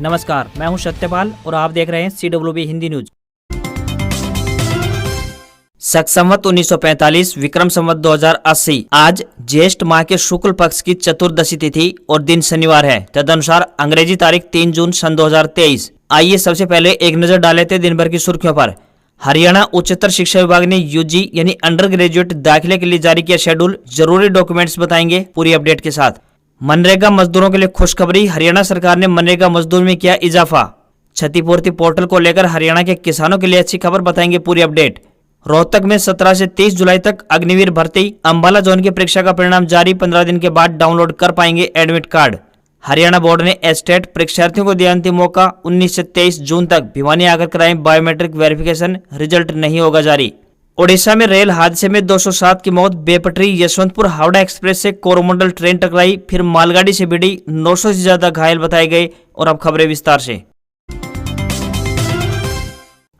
नमस्कार, मैं हूं सत्यपाल और आप देख रहे हैं CWB हिंदी न्यूज। शक संवत 1945 विक्रम संवत 2080 आज ज्येष्ठ माह के शुक्ल पक्ष की चतुर्दशी तिथि और दिन शनिवार है। तदनुसार अंग्रेजी तारीख 3 जून सन 2023। आइए सबसे पहले एक नजर डाल लेते दिन भर की सुर्खियों पर। हरियाणा उच्चतर शिक्षा विभाग ने यूजी यानी अंडर ग्रेजुएट दाखिले के लिए जारी किया शेड्यूल। जरूरी डॉक्यूमेंट्स बताएंगे पूरी अपडेट के साथ। मनरेगा मजदूरों के लिए खुशखबरी, हरियाणा सरकार ने मनरेगा मजदूर में किया इजाफा। क्षतिपूर्ति पोर्टल को लेकर हरियाणा के किसानों के लिए अच्छी खबर, बताएंगे पूरी अपडेट। रोहतक में 17 से 30 जुलाई तक अग्निवीर भर्ती। अंबाला जोन की परीक्षा का परिणाम जारी, 15 दिन के बाद डाउनलोड कर पाएंगे एडमिट कार्ड। हरियाणा बोर्ड ने एस्टेट परीक्षार्थियों को दिया अंतिम मौका, 19 से 23 जून तक भिवानी आकर कराएं बायोमेट्रिक वेरिफिकेशन, रिजल्ट नहीं होगा जारी। ओडिशा में रेल हादसे में 207 की मौत। बेपटरी यशवंतपुर हावड़ा एक्सप्रेस से कोरोमंडल ट्रेन टकराई, फिर मालगाड़ी से भिड़ी, 900 से ज्यादा घायल बताए गए। और अब खबरें विस्तार से।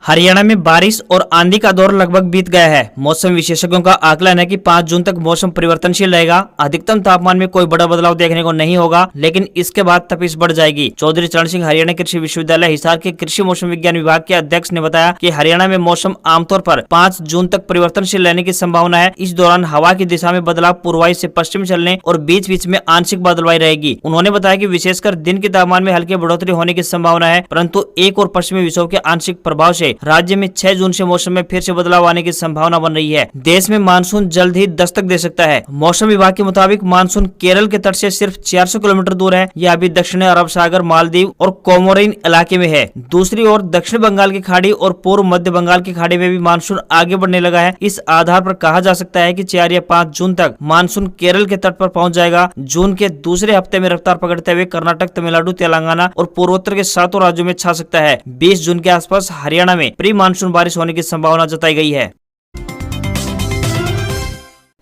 हरियाणा में बारिश और आंधी का दौर लगभग बीत गया है। मौसम विशेषज्ञों का आकलन है कि 5 जून तक मौसम परिवर्तनशील रहेगा। अधिकतम तापमान में कोई बड़ा बदलाव देखने को नहीं होगा, लेकिन इसके बाद तपिश बढ़ जाएगी। चौधरी चरण सिंह हरियाणा कृषि विश्वविद्यालय हिसार के कृषि मौसम विज्ञान विभाग के अध्यक्ष ने बताया कि हरियाणा में मौसम आमतौर पर 5 जून तक परिवर्तनशील रहने की संभावना है। इस दौरान हवा की दिशा में बदलाव पूर्वाई से पश्चिम चलने और बीच बीच में आंशिक बादलवाई रहेगी। उन्होंने बताया कि विशेषकर दिन के तापमान में हल्की बढ़ोतरी होने की संभावना है, परंतु एक और पश्चिमी विक्षोभ के आंशिक प्रभाव से राज्य में 6 जून से मौसम में फिर से बदलाव आने की संभावना बन रही है। देश में मानसून जल्द ही दस्तक दे सकता है। मौसम विभाग के मुताबिक मानसून केरल के तट से सिर्फ 400 किलोमीटर दूर है। यह अभी दक्षिणी अरब सागर, मालदीव और कोमोरिन इलाके में है। दूसरी ओर दक्षिण बंगाल की खाड़ी और पूर्व मध्य बंगाल की खाड़ी में भी मानसून आगे बढ़ने लगा है। इस आधार पर कहा जा सकता है कि 4 या 5 जून तक मानसून केरल के तट पर पहुंच जाएगा। जून के दूसरे हफ्ते में रफ्तार पकड़ते हुए कर्नाटक, तमिलनाडु, तेलंगाना और पूर्वोत्तर के 7 राज्यों में छा सकता है। 20 जून के आसपास हरियाणा में प्री मानसून बारिश होने की संभावना जताई गई है।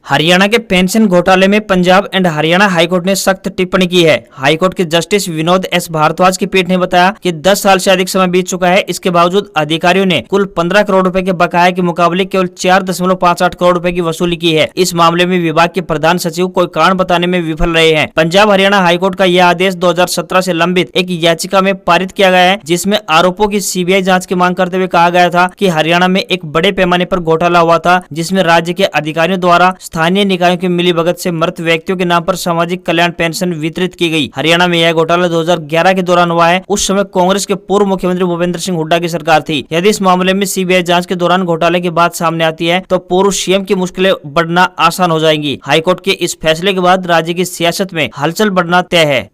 हरियाणा के पेंशन घोटाले में पंजाब एंड हरियाणा हाईकोर्ट ने सख्त टिप्पणी की है। हाईकोर्ट के जस्टिस विनोद एस भारद्वाज की पीठ ने बताया कि 10 साल से अधिक समय बीत चुका है। इसके बावजूद अधिकारियों ने कुल 15 करोड़ रुपए के बकाये के मुकाबले केवल 4.58 करोड़ रुपए की वसूली की है। इस मामले में विभाग के प्रधान सचिव कोई कारण बताने में विफल रहे हैं। पंजाब हरियाणा हाईकोर्ट का यह आदेश 2017 से लंबित एक याचिका में पारित किया गया है, जिसमें आरोपों की सीबीआई जाँच की मांग करते हुए कहा गया था कि हरियाणा में एक बड़े पैमाने पर घोटाला हुआ था, जिसमें राज्य के अधिकारियों द्वारा स्थानीय निकायों की मिलीभगत से मृत व्यक्तियों के नाम पर सामाजिक कल्याण पेंशन वितरित की गई। हरियाणा में यह घोटाला 2011 के दौरान हुआ है। उस समय कांग्रेस के पूर्व मुख्यमंत्री भूपेंद्र सिंह हुड्डा की सरकार थी। यदि इस मामले में सीबीआई जांच के दौरान घोटाले की बात सामने आती है तो पूर्व सीएम की मुश्किलें बढ़ना आसान हो जाएंगी। हाईकोर्ट के इस फैसले के बाद राज्य की सियासत में हलचल बढ़ना तय है।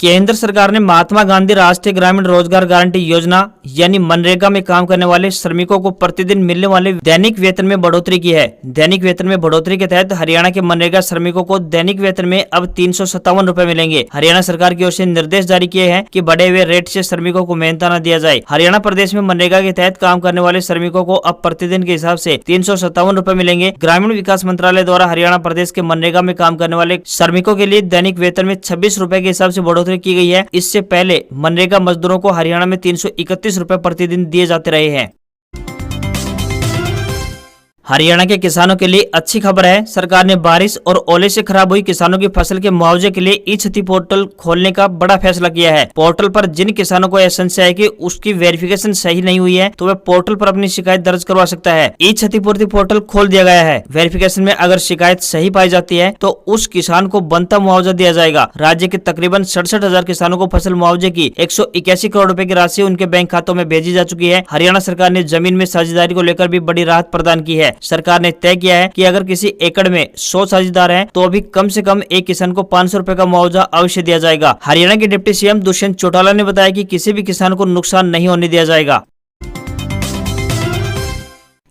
केंद्र सरकार ने महात्मा गांधी राष्ट्रीय ग्रामीण रोजगार गारंटी योजना यानी मनरेगा में काम करने वाले श्रमिकों को प्रतिदिन मिलने वाले दैनिक वेतन में बढ़ोतरी की है। दैनिक वेतन में बढ़ोतरी के तहत हरियाणा के मनरेगा श्रमिकों को दैनिक वेतन में अब 357 रुपए मिलेंगे। हरियाणा सरकार की ओर से निर्देश जारी किए हैं कि बढ़े हुए रेट से श्रमिकों को मेहनताना दिया जाए। हरियाणा प्रदेश में मनरेगा के तहत काम करने वाले श्रमिकों को अब प्रतिदिन के हिसाब से 357 रुपए मिलेंगे। ग्रामीण विकास मंत्रालय द्वारा हरियाणा प्रदेश के मनरेगा में काम करने वाले श्रमिकों के लिए दैनिक वेतन में 26 रुपए के हिसाब से बढ़ोतरी की गई है। इससे पहले मनरेगा मजदूरों को हरियाणा में 331 रुपए प्रतिदिन दिए जाते रहे हैं। हरियाणा के किसानों के लिए अच्छी खबर है। सरकार ने बारिश और ओले से खराब हुई किसानों की फसल के मुआवजे के लिए ई क्षति पोर्टल खोलने का बड़ा फैसला किया है। पोर्टल पर जिन किसानों को यह संशय है कि उसकी वेरिफिकेशन सही नहीं हुई है तो वह पोर्टल पर अपनी शिकायत दर्ज करवा सकता है। ई क्षतिपूर्ति पोर्टल खोल दिया गया है। वेरिफिकेशन में अगर शिकायत सही पाई जाती है तो उस किसान को बनता मुआवजा दिया जाएगा। राज्य के तकरीबन 67,000 किसानों को फसल मुआवजे की 181 करोड़ रुपए की राशि उनके बैंक खातों में भेजी जा चुकी है। हरियाणा सरकार ने जमीन में साझेदारी को लेकर भी बड़ी राहत प्रदान की है। सरकार ने तय किया है कि अगर किसी एकड़ में 100 साझेदार हैं तो अभी कम से कम एक किसान को 500 रुपए का मुआवजा अवश्य दिया जाएगा। हरियाणा के डिप्टी सीएम दुष्यंत चौटाला ने बताया कि किसी भी किसान को नुकसान नहीं होने दिया जाएगा।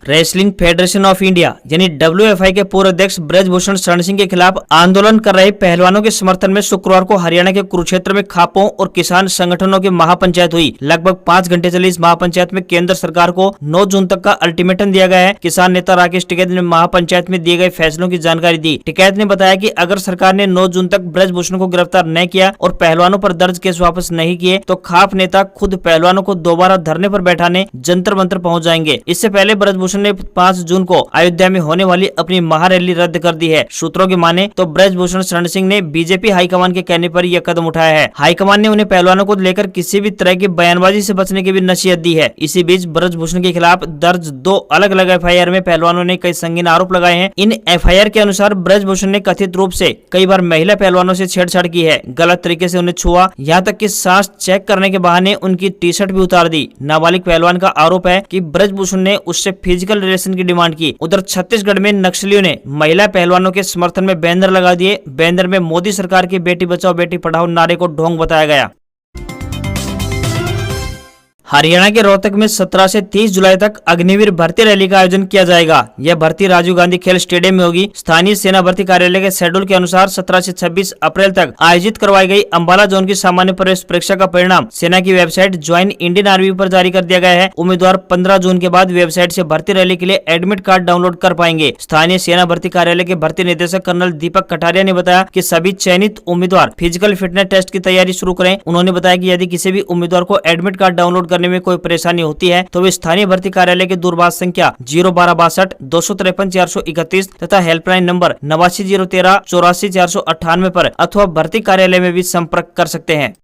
रेसलिंग फेडरेशन ऑफ इंडिया यानी WFI के पूर्व अध्यक्ष ब्रजभूषण शरण सिंह के खिलाफ आंदोलन कर रहे पहलवानों के समर्थन में शुक्रवार को हरियाणा के कुरुक्षेत्र में खापों और किसान संगठनों की महापंचायत हुई। लगभग 5 घंटे चली इस महापंचायत में केंद्र सरकार को 9 जून तक का अल्टीमेटम दिया गया है। किसान नेता राकेश टिकैत ने महापंचायत में दिए गए फैसलों की जानकारी दी। टिकैत ने बताया कि अगर सरकार ने 9 जून तक ब्रजभूषण को गिरफ्तार न किया और पहलवानों पर दर्ज केस वापस नहीं किए तो खाप नेता खुद पहलवानों को दोबारा धरने पर बैठाने जंतर मंतर पहुंच जाएंगे। इससे पहले ब्रजभूषण भूषण ने 5 जून को अयोध्या में होने वाली अपनी महारैली रद्द कर दी है। सूत्रों की माने तो ब्रजभूषण शरण सिंह ने बीजेपी हाईकमान के कहने पर यह कदम उठाया है। हाईकमान ने उन्हें पहलवानों को लेकर किसी भी तरह की बयानबाजी से बचने की भी नसीहत दी है। इसी बीच ब्रजभूषण के खिलाफ दर्ज 2 अलग अलग एफआईआर में पहलवानों ने कई संगीन आरोप लगाए हैं। इन एफआईआर के अनुसार ब्रजभूषण ने कथित रूप से कई बार महिला पहलवानों से छेड़छाड़ की है, गलत तरीके से उन्हें छुआ, यहाँ तक कि सांस चेक करने के बहाने उनकी टी-शर्ट भी उतार दी। नाबालिग पहलवान का आरोप है कि ब्रजभूषण ने उससे फिजिकल रिलेशन की डिमांड की। उधर छत्तीसगढ़ में नक्सलियों ने महिला पहलवानों के समर्थन में बैनर लगा दिए। बैनर में मोदी सरकार की बेटी बचाओ बेटी पढ़ाओ नारे को ढोंग बताया गया। हरियाणा के रोहतक में 17 से 30 जुलाई तक अग्निवीर भर्ती रैली का आयोजन किया जाएगा। यह भर्ती राजीव गांधी खेल स्टेडियम में होगी। स्थानीय सेना भर्ती कार्यालय के शेड्यूल के अनुसार 17 से 26 अप्रैल तक आयोजित करवाई गई अंबाला जोन की सामान्य प्रवेश परीक्षा का परिणाम सेना की वेबसाइट ज्वाइन इंडियन आर्मी पर जारी कर दिया गया है। उम्मीदवार 15 जून के बाद वेबसाइट से भर्ती रैली के लिए एडमिट कार्ड डाउनलोड कर पाएंगे। स्थानीय सेना भर्ती कार्यालय के भर्ती निदेशक कर्नल दीपक कटारिया ने बताया कि सभी चयनित उम्मीदवार फिजिकल फिटनेस टेस्ट की तैयारी शुरू करें। उन्होंने बताया कि यदि किसी भी उम्मीदवार को एडमिट कार्ड डाउनलोड करने में कोई परेशानी होती है तो वे स्थानीय भर्ती कार्यालय के दूरभाष संख्या 01262 253 431 तथा हेल्पलाइन नंबर 89 013 84 498 पर अथवा भर्ती कार्यालय में भी संपर्क कर सकते हैं।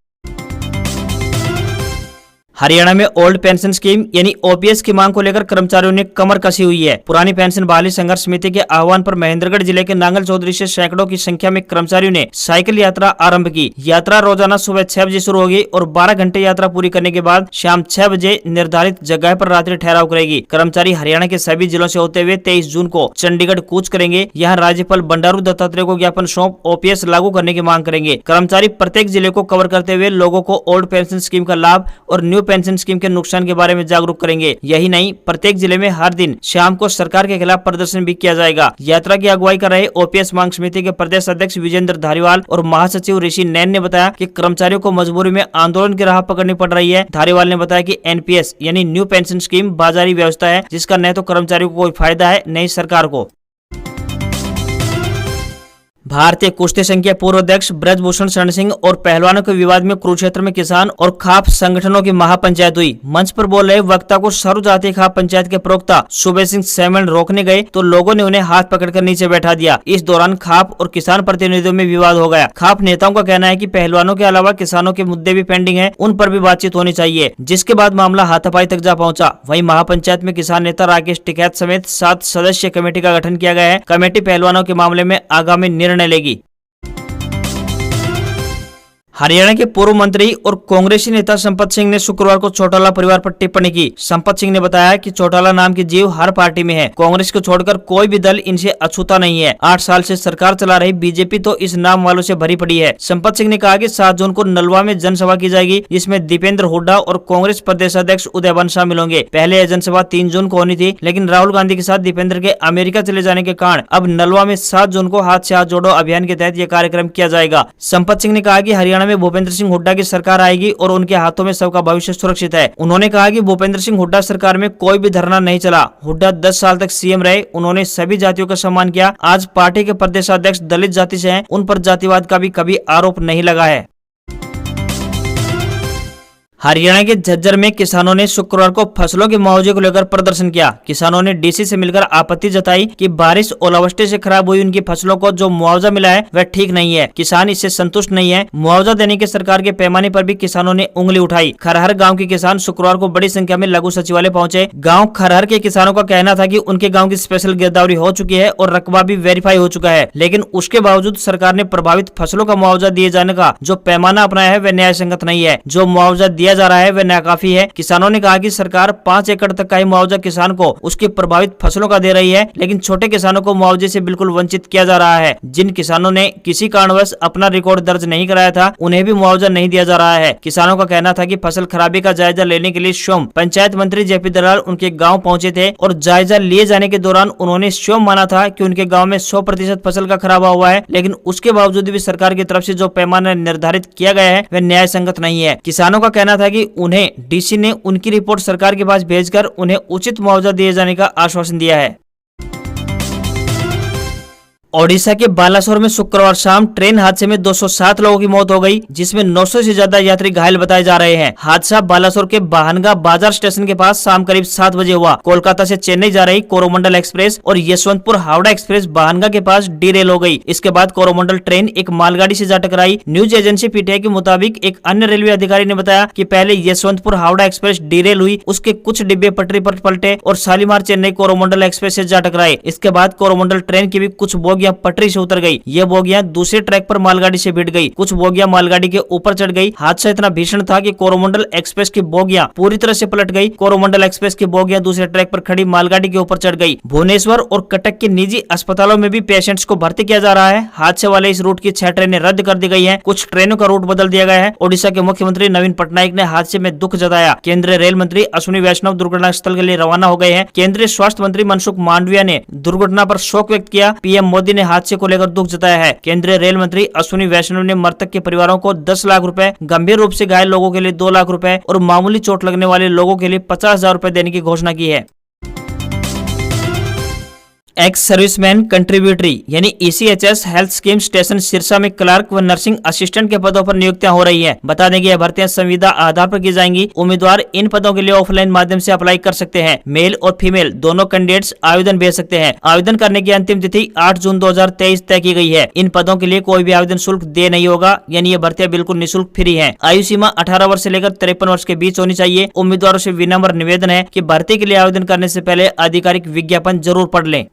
हरियाणा में ओल्ड पेंशन स्कीम यानी ओपीएस की मांग को लेकर कर्मचारियों ने कमर कसी हुई है। पुरानी पेंशन बहाली संघर्ष समिति के आह्वान पर महेंद्रगढ़ जिले के नांगल चौधरी से सैकड़ों की संख्या में कर्मचारियों ने साइकिल यात्रा आरंभ की। यात्रा रोजाना सुबह 6 बजे शुरू होगी और 12 घंटे यात्रा पूरी करने के बाद शाम 6 बजे निर्धारित जगह पर रात्रि ठहराव करेगी। कर्मचारी हरियाणा के सभी जिलों से होते हुए 23 जून को चंडीगढ़ कूच करेंगे। यहाँ राज्यपाल बंडारू दत्तात्रेय को ज्ञापन सौंप ओपीएस लागू करने की मांग करेंगे। कर्मचारी प्रत्येक जिले को कवर करते हुए लोगों को ओल्ड पेंशन स्कीम का लाभ और न्यू पेंशन स्कीम के नुकसान के बारे में जागरूक करेंगे। यही नहीं, प्रत्येक जिले में हर दिन शाम को सरकार के खिलाफ प्रदर्शन भी किया जाएगा। यात्रा की अगुवाई कर रहे ओपीएस मांग समिति के प्रदेश अध्यक्ष विजेंद्र धारीवाल और महासचिव ऋषि नैन ने बताया कि कर्मचारियों को मजबूरी में आंदोलन की राह पकड़नी पड़ रही है। धारीवाल ने बताया कि एनपीएस यानी न्यू पेंशन स्कीम बाजारी व्यवस्था है जिसका न तो कर्मचारियों को कोई फायदा है न ही सरकार को। भारतीय कुश्ती संघ के पूर्व अध्यक्ष ब्रजभूषण शरण सिंह और पहलवानों के विवाद में कुरुक्षेत्र में किसान और खाप संगठनों की महापंचायत हुई। मंच पर बोल रहे वक्ता को सर्व जातीय खाप पंचायत के प्रवक्ता सुबे सिंह सैमल रोकने गए तो लोगों ने उन्हें हाथ पकड़कर नीचे बैठा दिया। इस दौरान खाप और किसान प्रतिनिधियों में विवाद हो गया। खाप नेताओं का कहना है कि पहलवानों के अलावा किसानों के मुद्दे भी पेंडिंग है, उन पर भी बातचीत होनी चाहिए, जिसके बाद मामला हाथापाई तक जा पहुंचा। वहीं महापंचायत में किसान नेता राकेश टिकैत समेत 7 सदस्यीय कमेटी का गठन किया गया है। कमेटी पहलवानों के मामले में आगामी निर्णय लेगी। हरियाणा के पूर्व मंत्री और कांग्रेसी नेता संपत सिंह ने शुक्रवार को चौटाला परिवार पर टिप्पणी की। संपत सिंह ने बताया कि चौटाला नाम की जीव हर पार्टी में है। कांग्रेस को छोड़कर कोई भी दल इनसे अछूता नहीं है। 8 साल से सरकार चला रही बीजेपी तो इस नाम वालों से भरी पड़ी है। संपत सिंह ने कहा कि 7 जून को नलवा में जनसभा की जाएगी जिसमें दीपेंद्र हुड्डा और कांग्रेस प्रदेश अध्यक्ष उदय बंस शामिल होंगे। पहले यह जनसभा 3 जून को होनी थी, लेकिन राहुल गांधी के साथ दीपेंद्र के अमेरिका चले जाने के कारण अब नलवा में 7 जून को हाथ से हाथ जोड़ो अभियान के तहत यह कार्यक्रम किया जाएगा। संपत सिंह ने कहा कि हरियाणा में भूपेंद्र सिंह हुड्डा की सरकार आएगी और उनके हाथों में सबका भविष्य सुरक्षित है। उन्होंने कहा कि भूपेंद्र सिंह हुड्डा सरकार में कोई भी धरना नहीं चला। हुड्डा 10 साल तक सीएम रहे, उन्होंने सभी जातियों का सम्मान किया। आज पार्टी के प्रदेश अध्यक्ष दलित जाति से हैं, उन पर जातिवाद का भी कभी आरोप नहीं लगा है। हरियाणा के झज्जर में किसानों ने शुक्रवार को फसलों के मुआवजे को लेकर प्रदर्शन किया। किसानों ने डीसी से मिलकर आपत्ति जताई कि बारिश ओलावृष्टि से खराब हुई उनकी फसलों को जो मुआवजा मिला है वह ठीक नहीं है। किसान इससे संतुष्ट नहीं है। मुआवजा देने के सरकार के पैमाने पर भी किसानों ने उंगली उठाई। खरहर गाँव के किसान शुक्रवार को बड़ी संख्या में लघु सचिवालय पहुंचे। गाँव खरहर के किसानों का कहना था कि उनके गाँव की स्पेशल गिरदावरी हो चुकी है और रकबा भी वेरीफाई हो चुका है, लेकिन उसके बावजूद सरकार ने प्रभावित फसलों का मुआवजा दिए जाने का जो पैमाना अपनाया है वह न्याय संगत नहीं है। जो मुआवजा दिया जा रहा है वह नाकाफी है। किसानों ने कहा कि सरकार 5 एकड़ तक का ही मुआवजा किसान को उसकी प्रभावित फसलों का दे रही है, लेकिन छोटे किसानों को मुआवजे से बिल्कुल वंचित किया जा रहा है। जिन किसानों ने किसी कारणवश अपना रिकॉर्ड दर्ज नहीं कराया था उन्हें भी मुआवजा नहीं दिया जा रहा है। किसानों का कहना था कि फसल खराबी का जायजा लेने के लिए स्वयं पंचायत मंत्री जेपी दलाल उनके गाँव पहुँचे थे और जायजा लिए जाने के दौरान उन्होंने स्वयं माना था कि उनके गाँव में 100% फसल का खराबा हुआ है, लेकिन उसके बावजूद भी सरकार की तरफ से जो पैमाना निर्धारित किया गया है वह न्याय संगत नहीं है। किसानों का कहना था कि उन्हें डीसी ने उनकी रिपोर्ट सरकार के पास भेजकर उन्हें उचित मुआवजा दिए जाने का आश्वासन दिया है। ओडिशा के बालासोर में शुक्रवार शाम ट्रेन हादसे में 207 लोगों की मौत हो गई, जिसमें 900 से ज्यादा यात्री घायल बताए जा रहे हैं। हादसा बालासोर के बाहनगा बाजार स्टेशन के पास शाम करीब 7 बजे हुआ। कोलकाता से चेन्नई जा रही कोरोमंडल एक्सप्रेस और यशवंतपुर हावड़ा एक्सप्रेस बाहनगा के पास डीरेल हो गई। इसके बाद कोरोमंडल ट्रेन एक मालगाड़ी से जा टकराई। न्यूज एजेंसी पीटीआई के मुताबिक एक अन्य रेलवे अधिकारी ने बताया कि पहले यशवंतपुर हावड़ा एक्सप्रेस डीरेल हुई, उसके कुछ डिब्बे पटरी पर पलटे और शालीमार चेन्नई कोरोमंडल एक्सप्रेस से जा टकराए। इसके बाद कोरोमंडल ट्रेन की भी कुछ बोगियां पटरी से उतर गई। ये बोगियां दूसरे ट्रैक पर मालगाड़ी से भिड़ गई। कुछ बोगियां मालगाड़ी के ऊपर चढ़ गई। हादसा इतना भीषण था कि कोरोमंडल एक्सप्रेस की बोगियां पूरी तरह से पलट गई। कोरोमंडल एक्सप्रेस की बोगियां दूसरे ट्रैक पर खड़ी मालगाड़ी के ऊपर चढ़ गई। भुवनेश्वर और कटक के निजी अस्पतालों में भी पेशेंट्स को भर्ती किया जा रहा है। हादसे वाले इस रूट की 6 ट्रेनें रद्द कर दी गई है। कुछ ट्रेनों का रूट बदल दिया गया है। ओडिशा के मुख्यमंत्री नवीन पटनायक ने हादसे में दुख जताया। केंद्रीय रेल मंत्री अश्विनी वैष्णव दुर्घटना स्थल के लिए रवाना हो गए हैं। केंद्रीय स्वास्थ्य मंत्री मनसुख मांडविया ने दुर्घटना पर शोक व्यक्त किया। पीएम मोदी ने हादसे को लेकर दुख जताया है। केंद्रीय रेल मंत्री अश्विनी वैष्णव ने मृतक के परिवारों को 10 लाख रुपए, गंभीर रूप से घायल लोगों के लिए 2 लाख रुपए और मामूली चोट लगने वाले लोगों के लिए 50,000 रुपए देने की घोषणा की है। एक्स सर्विसमैन कंट्रीब्यूटरी यानी ECHS health scheme station Sirsa में क्लर्क व नर्सिंग असिस्टेंट के पदों पर नियुक्तियां हो रही हैं। बता दें कि यह भर्तियां संविदा आधार पर की जाएंगी। उम्मीदवार इन पदों के लिए ऑफलाइन माध्यम से अप्लाई कर सकते हैं। मेल और फीमेल दोनों कैंडिडेट्स आवेदन भेज सकते हैं। आवेदन करने की अंतिम तिथि 8 जून 2023 तय की गई है। इन पदों के लिए कोई भी आवेदन शुल्क दे नहीं होगा, यानी ये भर्तियां बिल्कुल निःशुल्क फ्री है। आयु सीमा 18 वर्ष से लेकर 53 वर्ष के बीच होनी चाहिए। उम्मीदवारों से विनम्र निवेदन है कि भर्ती के लिए आवेदन करने से पहले आधिकारिक विज्ञापन जरूर पढ़ लें।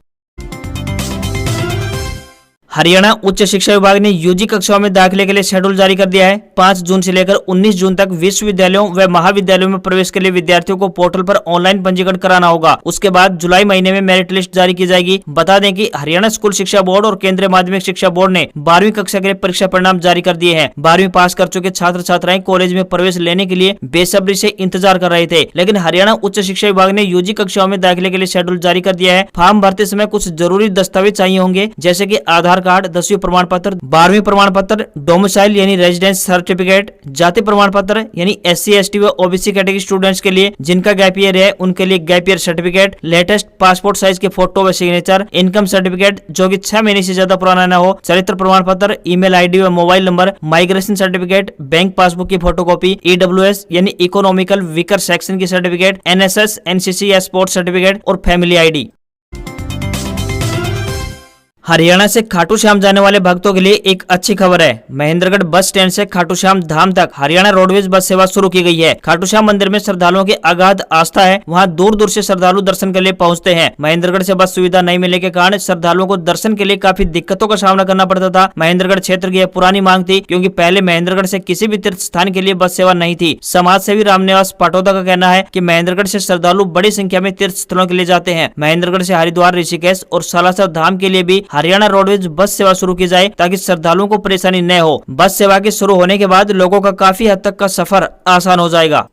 हरियाणा उच्च शिक्षा विभाग ने यूजी कक्षाओं में दाखिले के लिए शेड्यूल जारी कर दिया है। 5 जून से लेकर 19 जून तक विश्वविद्यालयों व महाविद्यालयों में प्रवेश के लिए विद्यार्थियों को पोर्टल पर ऑनलाइन पंजीकरण कराना होगा। उसके बाद जुलाई महीने में मेरिट लिस्ट जारी की जाएगी। बता दें कि हरियाणा स्कूल शिक्षा बोर्ड और केंद्रीय माध्यमिक शिक्षा बोर्ड ने 12वीं कक्षा के लिए परीक्षा परिणाम जारी कर दिए हैं। 12वीं पास कर चुके छात्र छात्राएं कॉलेज में प्रवेश लेने के लिए बेसब्री से इंतजार कर रहे थे, लेकिन हरियाणा उच्च शिक्षा विभाग ने यूजी कक्षाओं में दाखिले के लिए शेड्यूल जारी कर दिया है। फॉर्म भरते समय कुछ जरूरी दस्तावेज चाहिए होंगे, जैसे कि आधार कार्ड, 10वीं प्रमाण पत्र, 12वीं प्रमाण पत्र, डोमिसाइल यानी रेजिडेंस सर्टिफिकेट, जाति प्रमाण पत्र यानी SC ST व OBC कैटेगरी स्टूडेंट्स के लिए जिनका गैप ईयर है उनके लिए gap year certificate, latest passport size के फोटो व सिग्नेचर, इनकम सर्टिफिकेट जो कि 6 महीने से ज्यादा पुराना न हो, चरित्र प्रमाण पत्र, ईमेल ID व mobile number, migration certificate, bank passbook की फोटोकॉपी, EWS यानी इकोनॉमिकल वीकर सेक्शन की सर्टिफिकेट, NSS NCC या स्पोर्ट्स सर्टिफिकेट और फैमिली ID। हरियाणा से खाटू श्याम जाने वाले भक्तों के लिए एक अच्छी खबर है। महेंद्रगढ़ बस स्टैंड से खाटू श्याम धाम तक हरियाणा रोडवेज बस सेवा शुरू की गई है। खाटू श्याम मंदिर में श्रद्धालुओं की अगाध आस्था है। वहां दूर दूर से श्रद्धालु दर्शन के लिए पहुंचते हैं। महेंद्रगढ़ से बस सुविधा नहीं मिलने के कारण श्रद्धालुओं को दर्शन के लिए काफी दिक्कतों का सामना करना पड़ता था। महेंद्रगढ़ क्षेत्र की यह पुरानी मांग थी, क्योंकि पहले महेंद्रगढ़ से किसी भी तीर्थ स्थान के लिए बस सेवा नहीं थी। समाज सेवी रामनिवास पाटोदा का कहना है कि महेंद्रगढ़ से श्रद्धालु बड़ी संख्या में तीर्थ स्थलों के लिए जाते हैं। महेंद्रगढ़ से हरिद्वार, ऋषिकेश और सालासर धाम के लिए भी हरियाणा रोडवेज बस सेवा शुरू की जाए, ताकि श्रद्धालुओं को परेशानी न हो। बस सेवा के शुरू होने के बाद लोगों का काफी हद तक का सफर आसान हो जाएगा।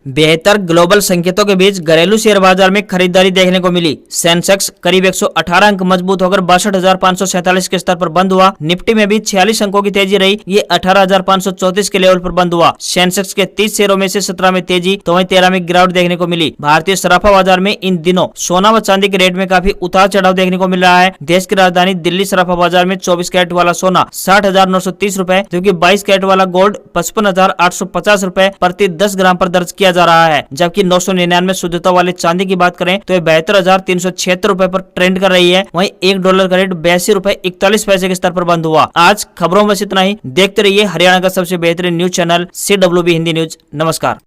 बेहतर ग्लोबल संकेतों के बीच घरेलू शेयर बाजार में खरीदारी देखने को मिली। सेंसेक्स करीब 118 अंक मजबूत होकर 62,547 के स्तर पर बंद हुआ। निफ्टी में भी 46 अंकों की तेजी रही। ये 18,534 के लेवल पर बंद हुआ। सेंसेक्स के 30 शेयरों में से 17 में तेजी तो वहीं 13 में गिरावट देखने को मिली। भारतीय सराफा बाजार में इन दिनों सोना व चांदी के रेट में काफी उतार चढ़ाव देखने को मिल रहा है। देश की राजधानी दिल्ली सराफा बाजार में 24 कैरेट वाला सोना 60,930 रुपए, जबकि 22 कैरेट वाला गोल्ड 55,850 रुपए प्रति 10 ग्राम पर दर्ज किया जा रहा है। जबकि 999 शुद्धता वाले चांदी की बात करें तो 72,376 रुपए पर ट्रेंड कर रही है। वहीं $1 का रेट 82.41 के स्तर पर बंद हुआ। आज खबरों में इतना ही। देखते रहिए हरियाणा का सबसे बेहतरीन news channel CWB Hindi news. नमस्कार।